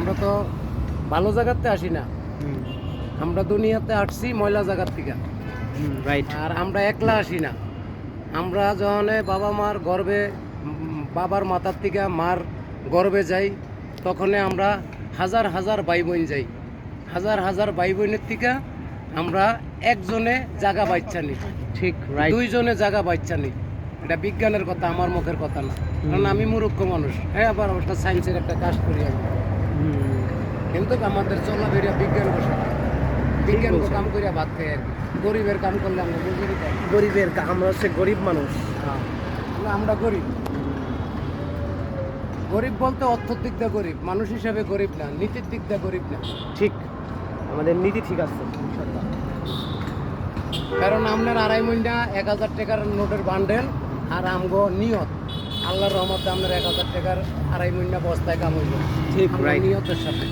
আমরা তো ভালো জায়গাতে আসি না, আমরা দুনিয়াতে আসছি ময়লা জায়গার থেকে। রাইট। আর আমরা একলা আসি না, আমরা যখন বাবা মার গর্বে বাবার মাথার থেকে মার গর্বে যাই, তখন আমরা হাজার হাজার ভাই বোন যাই। হাজার হাজার ভাই বোনের থেকে আমরা একজনে জায়গা বাচ্চা নিই, ঠিক, রাইট। দুইজনে জায়গা বাচ্চা নিই। এটা বিজ্ঞানের কথা, আমার মুখের কথা না, কারণ আমি মূর্খ মানুষ। হ্যাঁ, আবার ওটা সায়েন্সের একটা কাজ করি আমি, কিন্তু আমাদের চলাফেরা বিজ্ঞান বসে, বিজ্ঞান কাম করিয়া ভাত খাই আর কি। গরিবের কাম করলে আমরা মজুরি পাই। গরিবের আমরা হচ্ছে গরিব মানুষ। হ্যাঁ, আমরা গরিব। গরিব বলতে অর্থের দিক দিয়ে গরিব, মানুষ হিসাবে গরিব না, নীতির দিক দিয়ে গরিব না। ঠিক, আমাদের নীতি ঠিক আছে ইনশাআল্লাহ। কারণ আপনার 2.5 মহিনা 1000 টাকার নোটের বান্ডেল, আর আমগো নিয়ত আল্লাহর রহমতে আপনার 1000 টাকার 2.5 মহিনা বস্তায় কাম হইল। ঠিক, আমরা রাইট। নিয়তের সাথে।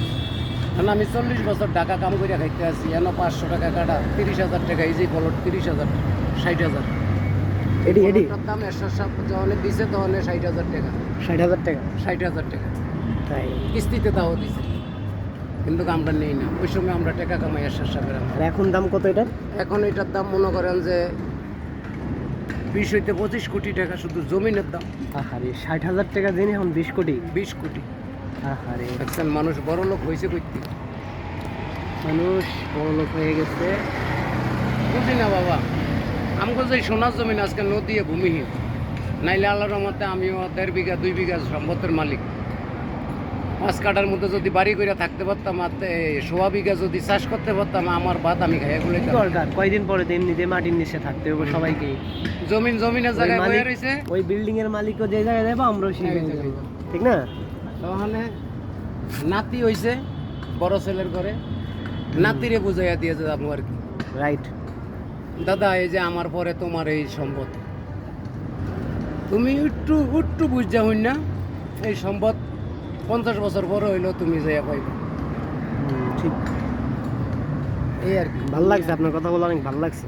কারণ আমি 40 বছর টাকা কাম করে খাইতে আছি, এন 500 টাকা কাটা 30,000 টাকা, এই যে বলট 30,000, 60,000। এডি বলটটার দাম এরশাদ সাহেব যখন দিছে তখন 60,000 টাকা, 60,000 টাকা। 60,000 টাকা তাই। কিস্তিতে তাও দিছে, কিন্তু আমরা নেই না। ওই সময় আমরা টাকা কামাই এরশাদ সাহেবের। আর এখন দাম কত এটা? এখন এটার দাম মনে করেন যে 20 হইতে 25 কোটি টাকা শুধু জমিনের দাম। আহারে, 60,000 টাকা দিন এখন 20 কোটি। 20 কোটি। আহারে, দেখছেন মানুষ বড় লোক হয়েছে কইতে। মানুষ বড়লোক হয়ে গেছে। বুঝি না বাবা, আমগো যে সোনার জমিন আজকে নদী ভূমিহীন, নাইলে আল্লাহর রহমতে আমিও 1.5 বিঘা 2 বিঘা সম্পদের মালিক। 5 কাঠার মধ্যে যদি বাড়ি করে থাকতে পারতাম, আর 1.5 বিঘা যদি চাষ করতে পারতাম, আমার ভাত আমি খাই এগুলো। কি দরকার, কয়দিন পরে তো এমনিতে মাটির নিচে থাকতে হবে সবাইকেই। জমিনের জায়গায় বয়ে রয়েছে। ওই বিল্ডিং এর মালিকও যে জায়গায় যাবো আমরাও সেই জায়গায় যাবো, ঠিক না? তখন নাতি হইছে বড় ছেলের ঘরে, নাতিরে বুঝাইয়া দিয়েছে যাবো আর কি। রাইট। দাদা, এই যে আমার পরে তোমার এই সম্পদ, তুমি একটু একটু বুঝা হইন না, এই সম্পদ 50 বছর বড় হইলো তুমি যাইয়া পাইবে। ঠিক। এই আর কি। ভালো লাগছে আপনার কথাগুলো, অনেক ভালো লাগছে।